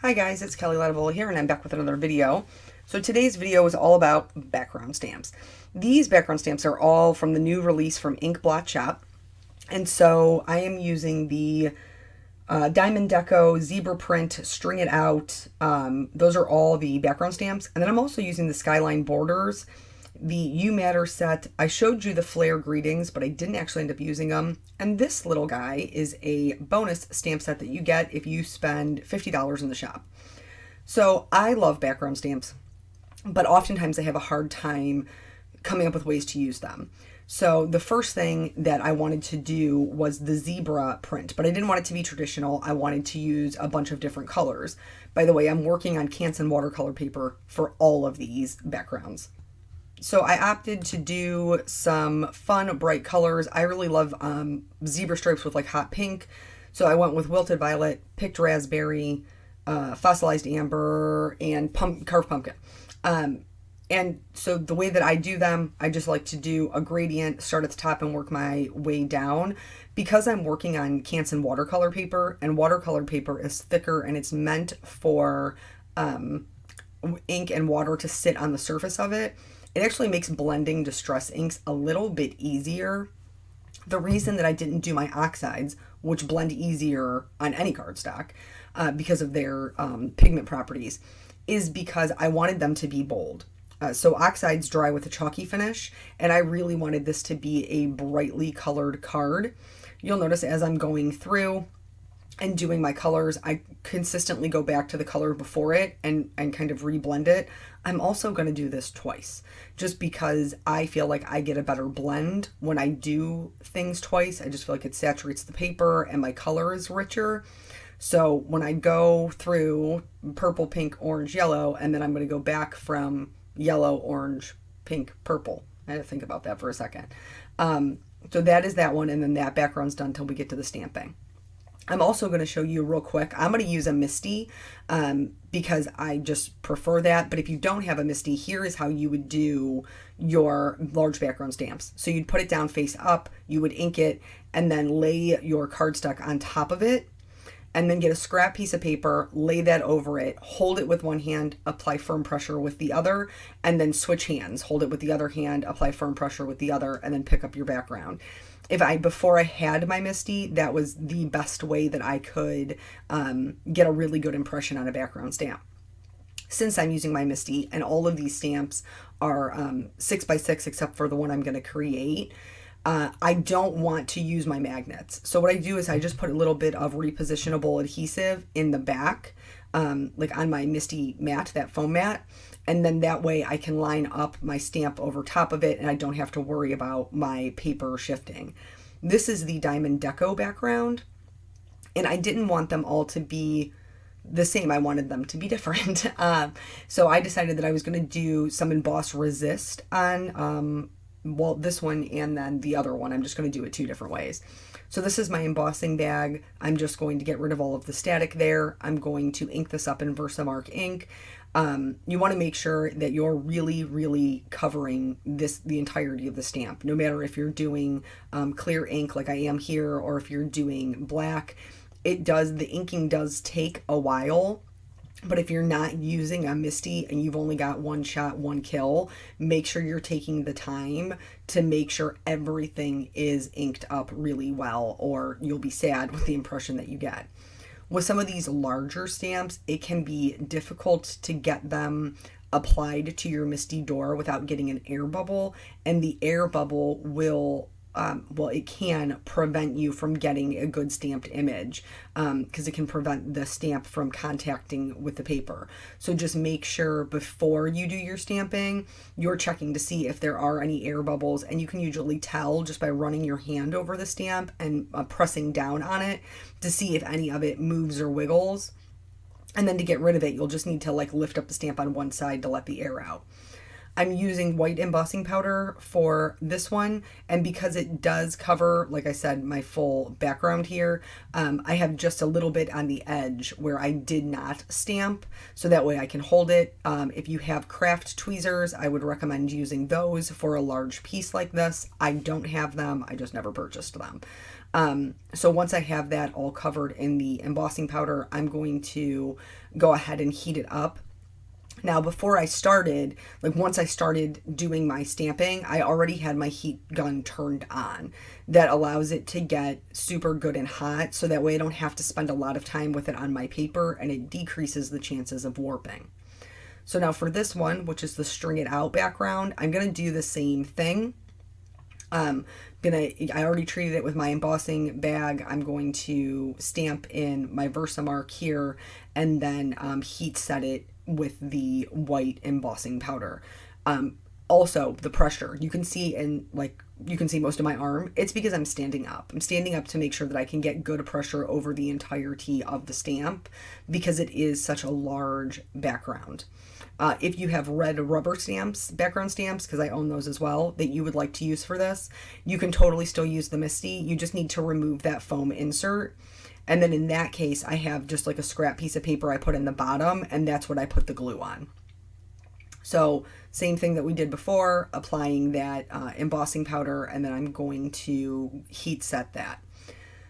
Hi guys, it's Kelly Latavola here and I'm back with another video. So today's video is all about background stamps. These background stamps are all from the new release from Ink Blot Shop. And so I am using the Diamond Deco Zebra Print String It Out. Those are all the background stamps. And then I'm also using the Skyline borders. The You Matter set, I showed you the flare greetings, but I didn't actually end up using them. And this little guy is a bonus stamp set that you get if you spend $50 in the shop. So I love background stamps, but oftentimes I have a hard time coming up with ways to use them. So the first thing that I wanted to do was the zebra print, but I didn't want it to be traditional. I wanted to use a bunch of different colors. By the way, I'm working on Canson watercolor paper for all of these backgrounds. So I opted to do some fun, bright colors. I really love zebra stripes with like hot pink. So I went with wilted violet, picked raspberry, fossilized amber, and carved pumpkin. And so the way that I do them, I just like to do a gradient, start at the top and work my way down. Because I'm working on Canson watercolor paper, and watercolor paper is thicker and it's meant for ink and water to sit on the surface of it, it actually makes blending distress inks a little bit easier. The reason that I didn't do my oxides, which blend easier on any cardstock because of their pigment properties, is because I wanted them to be bold. So oxides dry with a chalky finish, and I really wanted this to be a brightly colored card. You'll notice as I'm going through and doing my colors, I consistently go back to the color before it and kind of reblend it. I'm also going to do this twice just because I feel like I get a better blend when I do things twice. I just feel like it saturates the paper and my color is richer. So when I go through purple, pink, orange, yellow, and then I'm going to go back from yellow, orange, pink, purple. I had to think about that for a second. So that is that one, and then that background's done until we get to the stamping. I'm also going to show you real quick. I'm going to use a MISTI because I just prefer that. But if you don't have a MISTI, here is how you would do your large background stamps. So you'd put it down face up, you would ink it, and then lay your cardstock on top of it. And then get a scrap piece of paper, lay that over it, hold it with one hand, apply firm pressure with the other, and then switch hands. Hold it with the other hand, apply firm pressure with the other, and then pick up your background. Before I had my MISTI, that was the best way that I could get a really good impression on a background stamp. Since I'm using my MISTI, and all of these stamps are 6x6 except for the one I'm going to create, I don't want to use my magnets. So what I do is I just put a little bit of repositionable adhesive in the back, like on my MISTI mat, that foam mat. And then that way I can line up my stamp over top of it and I don't have to worry about my paper shifting. This is the Diamond Deco background. And I didn't want them all to be the same. I wanted them to be different. So I decided that I was going to do some emboss resist on well, this one and then the other one. I'm just going to do it two different ways. So this is my embossing bag. I'm just going to get rid of all of the static there. I'm going to ink this up in Versamark ink. You want to make sure that you're really covering the entirety of the stamp, no matter if you're doing clear ink like I am here or if you're doing black. The inking does take a while. But if you're not using a MISTI and you've only got one shot, one kill, make sure you're taking the time to make sure everything is inked up really well, or you'll be sad with the impression that you get. With some of these larger stamps, it can be difficult to get them applied to your MISTI door without getting an air bubble, and the air bubble will it can prevent you from getting a good stamped image because it can prevent the stamp from contacting with the paper. So just make sure before you do your stamping, you're checking to see if there are any air bubbles, and you can usually tell just by running your hand over the stamp and pressing down on it to see if any of it moves or wiggles. And then to get rid of it, you'll just need to like lift up the stamp on one side to let the air out. I'm using white embossing powder for this one, and because it does cover, like I said, my full background here, I have just a little bit on the edge where I did not stamp, so that way I can hold it. If you have craft tweezers, I would recommend using those for a large piece like this. I don't have them, I just never purchased them. So once I have that all covered in the embossing powder, I'm going to go ahead and heat it up. Now, before I started, like once I started doing my stamping, I already had my heat gun turned on. That allows it to get super good and hot, so that way I don't have to spend a lot of time with it on my paper, and it decreases the chances of warping. So now for this one, which is the string it out background, I'm going to do the same thing. I already treated it with my embossing bag. I'm going to stamp in my Versamark here, and then heat set it with the white embossing powder. Also, the pressure you can see you can see most of my arm. It's because I'm standing up. I'm standing up to make sure that I can get good pressure over the entirety of the stamp, because it is such a large background. If you have red rubber stamps, background stamps, because I own those as well, that you would like to use for this, you can totally still use the Misty. You just need to remove that foam insert. And then in that case, I have just like a scrap piece of paper I put in the bottom, and that's what I put the glue on. So same thing that we did before, applying that embossing powder, and then I'm going to heat set that.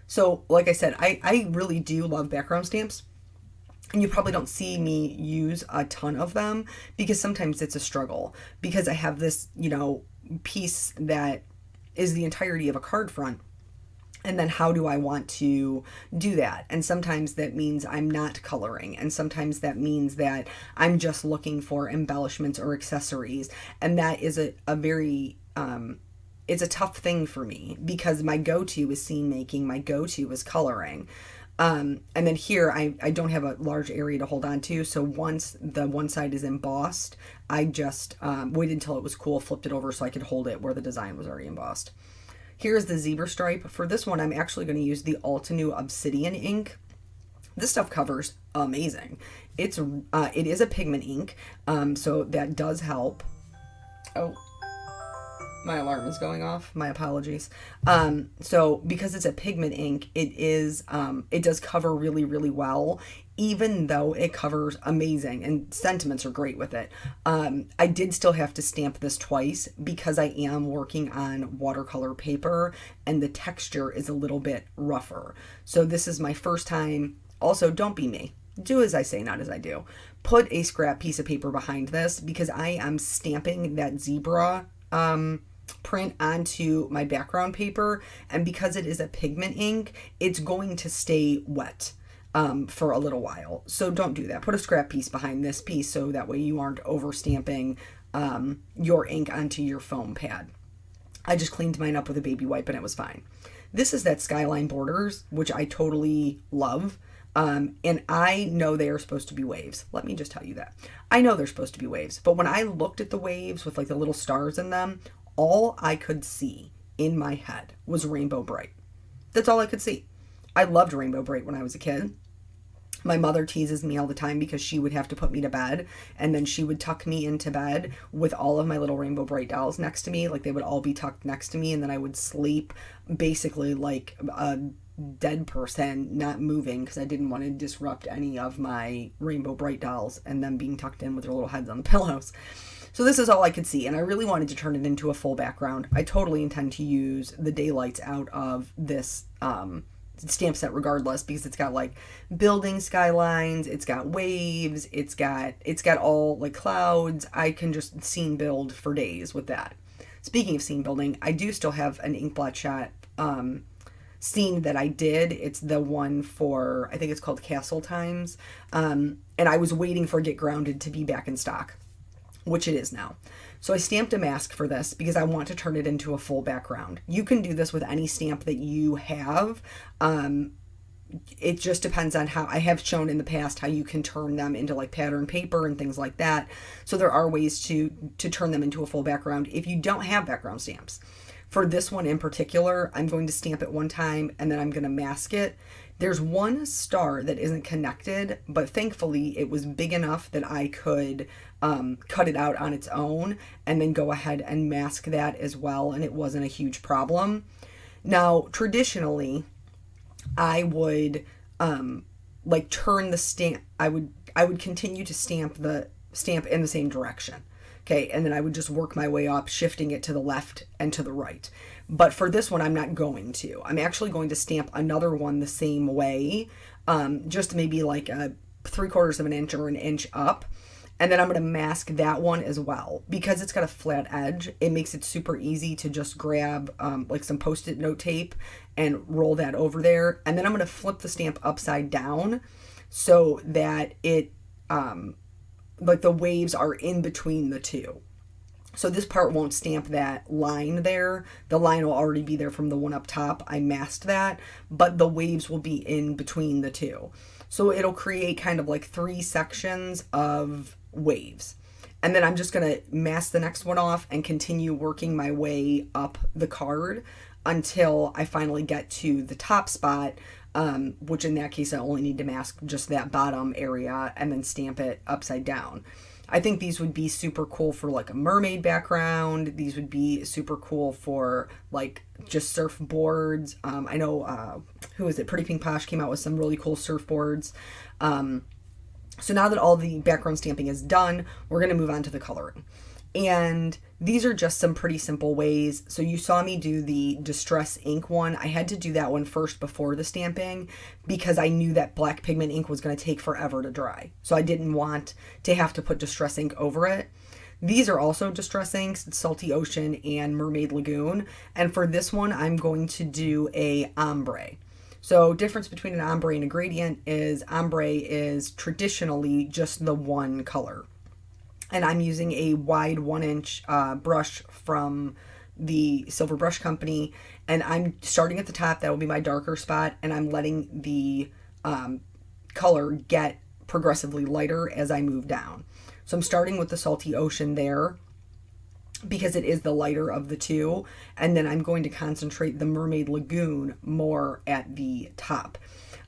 So like I said, I really do love background stamps. And you probably don't see me use a ton of them, because sometimes it's a struggle, because I have this, piece that is the entirety of a card front. And then how do I want to do that? And sometimes that means I'm not coloring. And sometimes that means that I'm just looking for embellishments or accessories. And that is a very, it's a tough thing for me, because my go-to is scene making. My go-to is coloring. And then here, I don't have a large area to hold on to. So once the one side is embossed, I just waited until it was cool, flipped it over so I could hold it where the design was already embossed. Here's the zebra stripe. For this one, I'm actually going to use the Altenew Obsidian ink. This stuff covers amazing. It is a pigment ink, so that does help. Oh, my alarm is going off. My apologies. So because it's a pigment ink, it does cover really, really well, even though it covers amazing, and sentiments are great with it. I did still have to stamp this twice, because I am working on watercolor paper and the texture is a little bit rougher. So this is my first time. Also, don't be me. Do as I say, not as I do. Put a scrap piece of paper behind this, because I am stamping that zebra print onto my background paper, and because it is a pigment ink, it's going to stay wet for a little while. So don't do that. Put a scrap piece behind this piece, so that way you aren't over stamping your ink onto your foam pad. I just cleaned mine up with a baby wipe and it was fine. This is that Skyline borders, which I totally love. And I know they are supposed to be waves. Let me just tell you that. I know they're supposed to be waves, but when I looked at the waves with like the little stars in them, all I could see in my head was Rainbow Bright. That's all I could see. I loved Rainbow Bright when I was a kid. My mother teases me all the time because she would have to put me to bed, and then she would tuck me into bed with all of my little Rainbow Bright dolls next to me. Like, they would all be tucked next to me, and then I would sleep basically like a dead person, not moving, because I didn't want to disrupt any of my Rainbow Bright dolls and them being tucked in with their little heads on the pillows. So this is all I could see, and I really wanted to turn it into a full background. I totally intend to use the daylights out of this stamp set regardless, because it's got like building skylines, it's got waves, it's got all like clouds. I can just scene build for days with that. Speaking of scene building, I do still have an Ink Blot Shop scene that I did. It's the one for, I think it's called Castle Times, and I was waiting for Get Grounded to be back in stock, which it is now. So I stamped a mask for this because I want to turn it into a full background. You can do this with any stamp that you have. It just depends on how. I have shown in the past how you can turn them into like pattern paper and things like that. So there are ways to turn them into a full background if you don't have background stamps. For this one in particular, I'm going to stamp it one time and then I'm going to mask it. There's one star that isn't connected, but thankfully it was big enough that I could cut it out on its own and then go ahead and mask that as well, and it wasn't a huge problem. Now, traditionally, I would like turn the stamp. I would continue to stamp in the same direction. Okay, and then I would just work my way up, shifting it to the left and to the right. But for this one, I'm not going to. I'm actually going to stamp another one the same way, just maybe like a 3/4 of an inch or an inch up. And then I'm going to mask that one as well. Because it's got a flat edge, it makes it super easy to just grab like some Post-it note tape and roll that over there. And then I'm going to flip the stamp upside down so that it, like the waves are in between the two. So this part won't stamp that line there. The line will already be there from the one up top. I masked that, but the waves will be in between the two. So it'll create kind of like 3 sections of waves. And then I'm just going to mask the next one off and continue working my way up the card until I finally get to the top spot, which in that case I only need to mask just that bottom area and then stamp it upside down. I think these would be super cool for like a mermaid background. These would be super cool for like just surfboards. I know, who is it? Pretty Pink Posh came out with some really cool surfboards. So now that all the background stamping is done, we're going to move on to the coloring. And these are just some pretty simple ways. So you saw me do the Distress ink one. I had to do that one first before the stamping because I knew that black pigment ink was going to take forever to dry. So I didn't want to have to put Distress ink over it. These are also Distress inks, Salty Ocean and Mermaid Lagoon. And for this one, I'm going to do a ombre. So difference between an ombre and a gradient is ombre is traditionally just the one color. And I'm using a wide 1-inch brush from the Silver Brush Company. And I'm starting at the top. That will be my darker spot. And I'm letting the color get progressively lighter as I move down. So I'm starting with the Salty Ocean there because it is the lighter of the two. And then I'm going to concentrate the Mermaid Lagoon more at the top.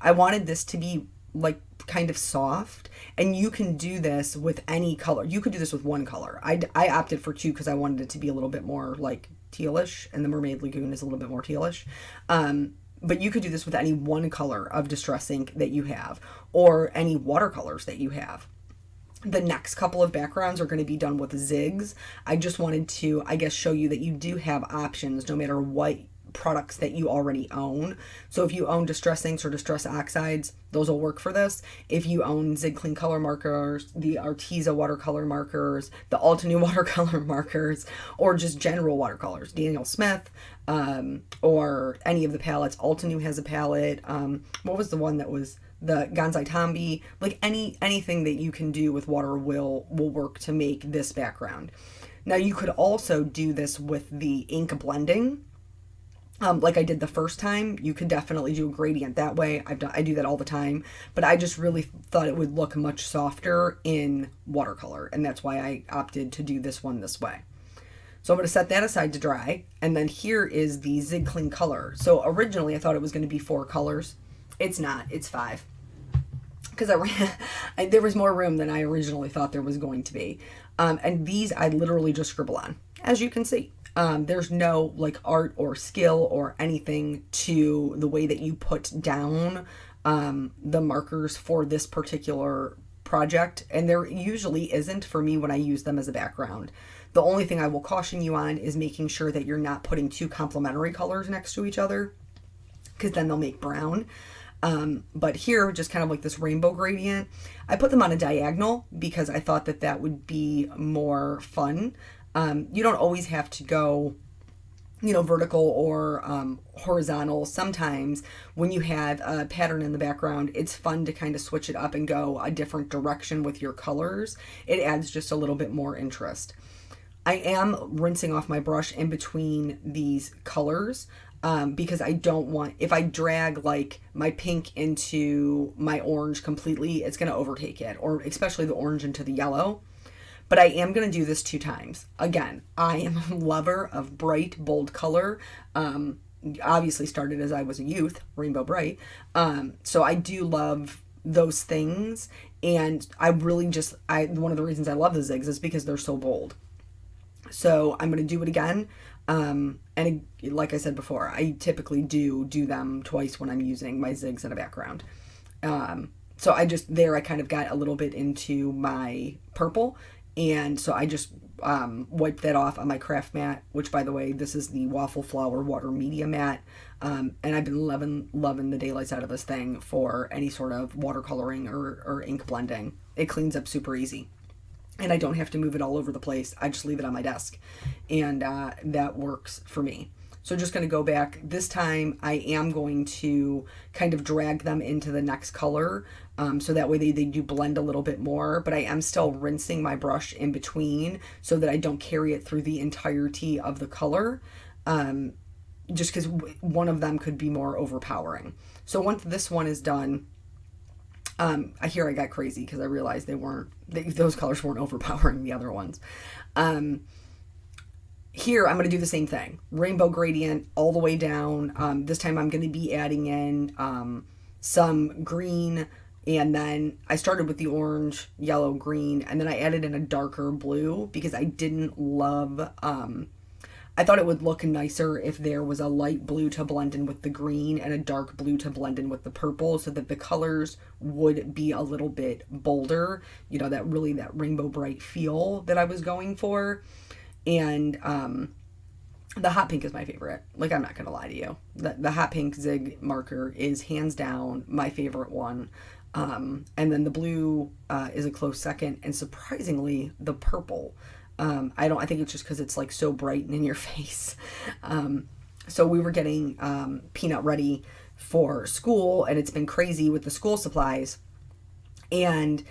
I wanted this to be like kind of soft, and you can do this with any color. You could do this with one color. I opted for 2 because I wanted it to be a little bit more like tealish, and the Mermaid Lagoon is a little bit more tealish. But you could do this with any one color of Distress ink that you have, or any watercolors that you have. The next couple of backgrounds are going to be done with zigs. I just wanted to, I guess, show you that you do have options no matter what products that you already own. So if you own Distress inks or Distress oxides, those will work for this. If you own Zig Clean color markers, the Arteza watercolor markers, the Altenew watercolor markers, or just general watercolors, Daniel Smith, or any of the palettes. Altenew has a palette. What was the one that was the Gansai Tombi? Like anything that you can do with water will work to make this background. Now you could also do this with the ink blending. Like I did the first time. You could definitely do a gradient that way. I do that all the time, but I just really thought it would look much softer in watercolor, and that's why I opted to do this one this way. So I'm going to set that aside to dry, and then here is the Zig Clean color. So originally I thought it was going to be 4 colors. It's not. It's 5. Because there was more room than I originally thought there was going to be. And these I literally just scribble on, as you can see. There's no like art or skill or anything to the way that you put down the markers for this particular project, and there usually isn't for me when I use them as a background. The only thing I will caution you on is making sure that you're not putting 2 complementary colors next to each other, because then they'll make brown. But here, just kind of like this rainbow gradient, I put them on a diagonal because I thought that that would be more fun. You don't always have to go, vertical or horizontal. Sometimes when you have a pattern in the background, it's fun to kind of switch it up and go a different direction with your colors. It adds just a little bit more interest. I am rinsing off my brush in between these colors because I don't want, if I drag like my pink into my orange completely, it's going to overtake it, or especially the orange into the yellow. But I am going to do this 2 times. Again, I am a lover of bright, bold color. Obviously started as I was a youth, Rainbow Bright. So I do love those things. And I really just, one of the reasons I love the zigs is because they're so bold. So I'm going to do it again. And like I said before, I typically do them twice when I'm using my zigs in a background. So I kind of got a little bit into my purple. And so I just wipe that off on my craft mat, which, by the way, this is the Waffle Flower Water Media Mat. And I've been loving the daylights out of this thing for any sort of watercoloring or ink blending. It cleans up super easy. And I don't have to move it all over the place. I just leave it on my desk. And that works for me. So just going to go back. This time I am going to kind of drag them into the next color. So that way they do blend a little bit more. But I am still rinsing my brush in between so that I don't carry it through the entirety of the color. Just because one of them could be more overpowering. So once this one is done, I got crazy because I realized those colors weren't overpowering the other ones. Here, I'm going to do the same thing. Rainbow gradient all the way down. This time I'm going to be adding in some green, and then I started with the orange, yellow, green, and then I added in a darker blue because I didn't love... I thought it would look nicer if there was a light blue to blend in with the green and a dark blue to blend in with the purple, so that the colors would be a little bit bolder, that rainbow bright feel that I was going for. And the hot pink is my favorite. Like, I'm not gonna lie to you. The hot pink Zig marker is hands down my favorite one. And then the blue is a close second, and surprisingly the purple. I think it's just because it's like so bright and in your face. So we were getting Peanut ready for school, and it's been crazy with the school supplies. And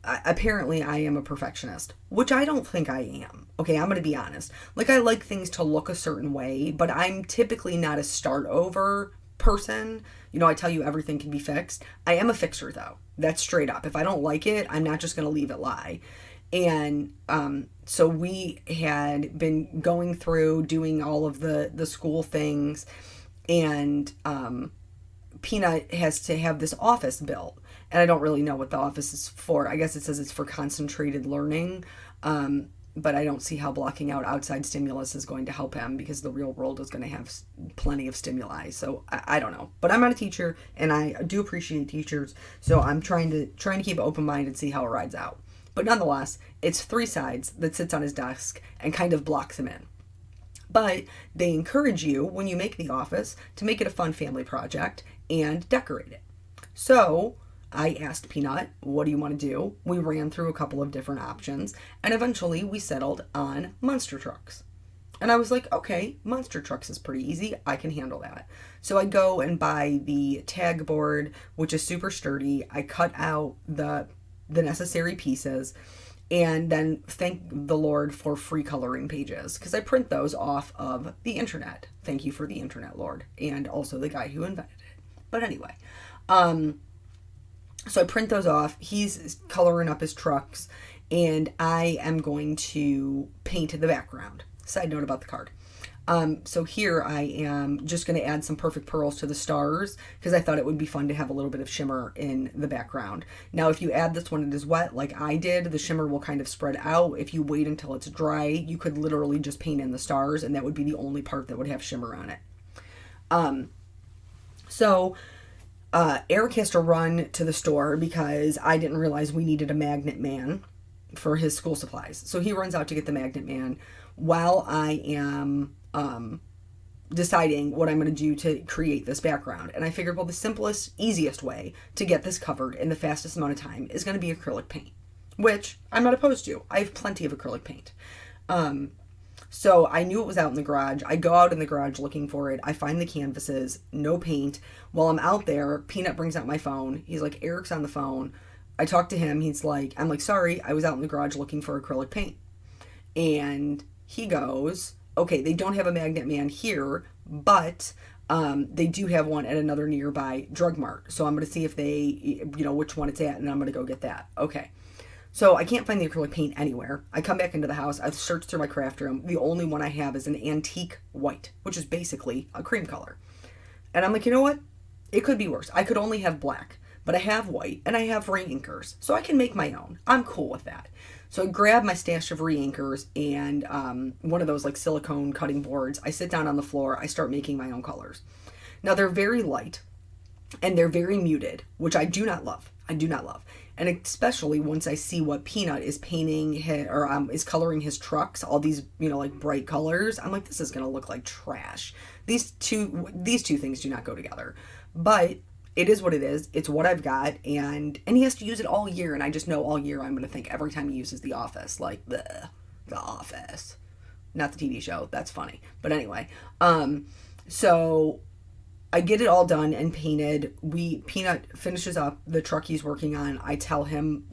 apparently I am a perfectionist, which I don't think I am. Okay, I'm going to be honest. Like, I like things to look a certain way, but I'm typically not a start over person. I tell you everything can be fixed. I am a fixer, though. That's straight up. If I don't like it, I'm not just going to leave it lie. And so we had been going through doing all of the school things, and Peanut has to have this office built. And I don't really know what the office is for. I guess it says it's for concentrated learning, but I don't see how blocking out outside stimulus is going to help him, because the real world is going to have plenty of stimuli. So I don't know. But I'm not a teacher, and I do appreciate teachers, so I'm trying to keep an open mind and see how it rides out. But nonetheless, it's 3 sides that sits on his desk and kind of blocks him in. But they encourage you, when you make the office, to make it a fun family project and decorate it. So I asked Peanut, what do you want to do? We ran through a couple of different options, and eventually we settled on monster trucks. And I was like, okay, monster trucks is pretty easy. I can handle that. So I go and buy the tag board, which is super sturdy. I cut out the necessary pieces, and then thank the Lord for free coloring pages, because I print those off of the internet. Thank you for the internet, Lord, and also the guy who invented it. But anyway, so I print those off. He's coloring up his trucks, and I am going to paint the background. Side note about the card. So here I am just going to add some perfect pearls to the stars, because I thought it would be fun to have a little bit of shimmer in the background. Now, if you add this when it is wet, like I did, the shimmer will kind of spread out. If you wait until it's dry, you could literally just paint in the stars, and that would be the only part that would have shimmer on it. So Eric has to run to the store because I didn't realize we needed a magnet man for his school supplies. So he runs out to get the magnet man while I am deciding what I'm going to do to create this background. And I figured, well, the simplest, easiest way to get this covered in the fastest amount of time is going to be acrylic paint, which I'm not opposed to. I have plenty of acrylic paint. So I knew it was out in the garage. I go out in the garage looking for it. I find the canvases, no paint. While I'm out there, Peanut brings out my phone. He's like, Eric's on the phone. I talk to him. I'm like, sorry, I was out in the garage looking for acrylic paint. And he goes, okay, they don't have a magnet man here, but they do have one at another nearby drug mart. So I'm going to see if they, which one it's at, and I'm going to go get that. Okay. So I can't find the acrylic paint anywhere. I come back into the house. I've searched through my craft room. The only one I have is an antique white, which is basically a cream color. And I'm like, you know what? It could be worse. I could only have black, but I have white and I have re-inkers, so I can make my own. I'm cool with that. So I grab my stash of re-inkers and one of those like silicone cutting boards. I sit down on the floor. I start making my own colors. Now they're very light and they're very muted, which I do not love. I do not love. And especially once I see what Peanut is painting his, or is coloring his trucks, all these, like bright colors, I'm like, this is going to look like trash. These two things do not go together. But it is what it is. It's what I've got, and he has to use it all year, and I just know all year I'm going to think every time he uses The Office, like, the Office. Not the TV show. That's funny. But anyway, so I get it all done and painted. Peanut finishes up the truck he's working on. I tell him,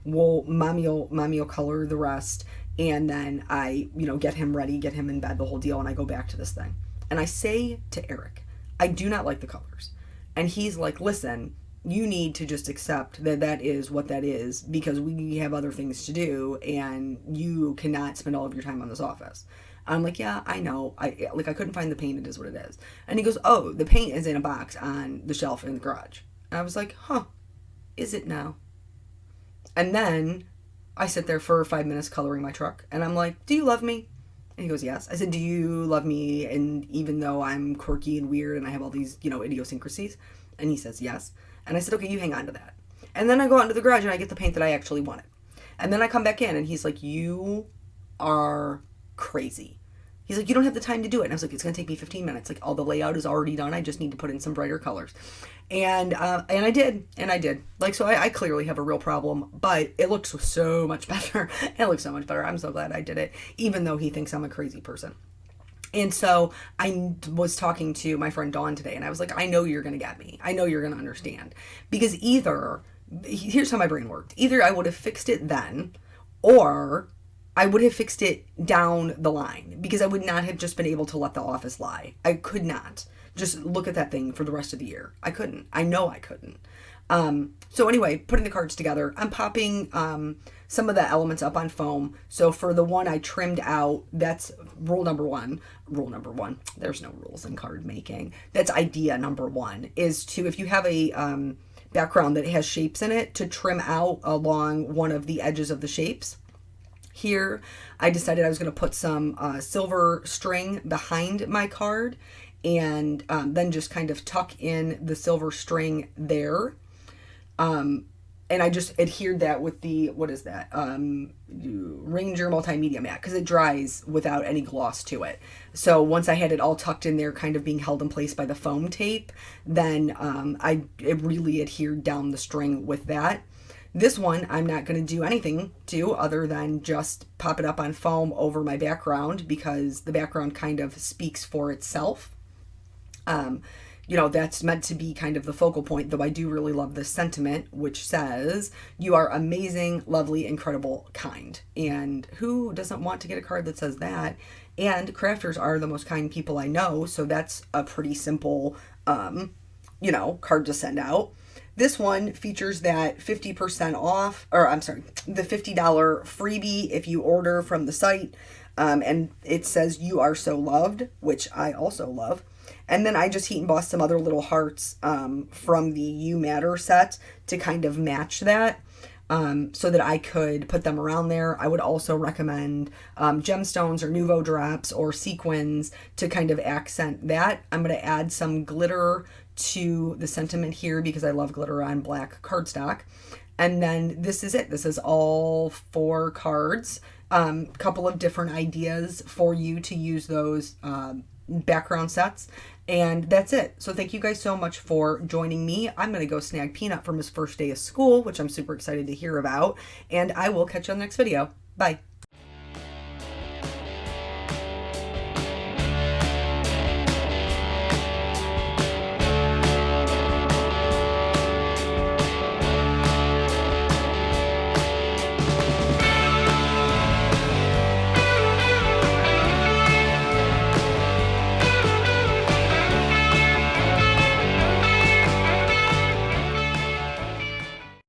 mommy will color the rest, and then I, get him ready, get him in bed, the whole deal, and I go back to this thing. And I say to Eric, I do not like the colors. And he's like, listen, you need to just accept that that is what that is, because we have other things to do, and you cannot spend all of your time on this office. I'm like, yeah, I know. I couldn't find the paint. It is what it is. And he goes, oh, the paint is in a box on the shelf in the garage. And I was like, huh, is it now? And then I sit there for 5 minutes coloring my truck, and I'm like, do you love me? And he goes, yes. I said, do you love me? And even though I'm quirky and weird and I have all these, idiosyncrasies? And he says, yes. And I said, okay, you hang on to that. And then I go out into the garage and I get the paint that I actually wanted. And then I come back in and he's like, you are crazy. He's like, you don't have the time to do it. And I was like, it's going to take me 15 minutes. Like, all the layout is already done. I just need to put in some brighter colors. And I did. Like, so I clearly have a real problem, but it looks so much better. It looks so much better. I'm so glad I did it, even though he thinks I'm a crazy person. And so I was talking to my friend Dawn today, and I was like, I know you're going to get me. I know you're going to understand. Because here's how my brain worked. Either I would have fixed it then, or I would have fixed it down the line, because I would not have just been able to let the office lie. I could not just look at that thing for the rest of the year. I couldn't. I know I couldn't. So anyway, putting the cards together, I'm popping some of the elements up on foam. So for the one I trimmed out, that's rule number one. There's no rules in card making. That's idea number one, is to, if you have a background that has shapes in it, to trim out along one of the edges of the shapes. Here, I decided I was going to put some silver string behind my card, and then just kind of tuck in the silver string there. And I just adhered that with the, what is that? Ranger Multimedia Mat, because it dries without any gloss to it. So once I had it all tucked in there, kind of being held in place by the foam tape, then it really adhered down the string with that. This one, I'm not going to do anything to other than just pop it up on foam over my background, because the background kind of speaks for itself. That's meant to be kind of the focal point, though I do really love this sentiment, which says, you are amazing, lovely, incredible, kind. And who doesn't want to get a card that says that? And crafters are the most kind people I know, so that's a pretty simple, card to send out. This one features that 50% off, the $50 freebie if you order from the site. And it says, you are so loved, which I also love. And then I just heat embossed some other little hearts from the You Matter set to kind of match that, so that I could put them around there. I would also recommend gemstones or Nouveau drops or sequins to kind of accent that. I'm going to add some glitter to the sentiment here, because I love glitter on black cardstock. And then this is it. This is all 4 cards. Couple of different ideas for you to use those background sets, and that's it. So thank you guys so much for joining me. I'm going to go snag Peanut from his first day of school, which I'm super excited to hear about, and I will catch you on the next video. Bye.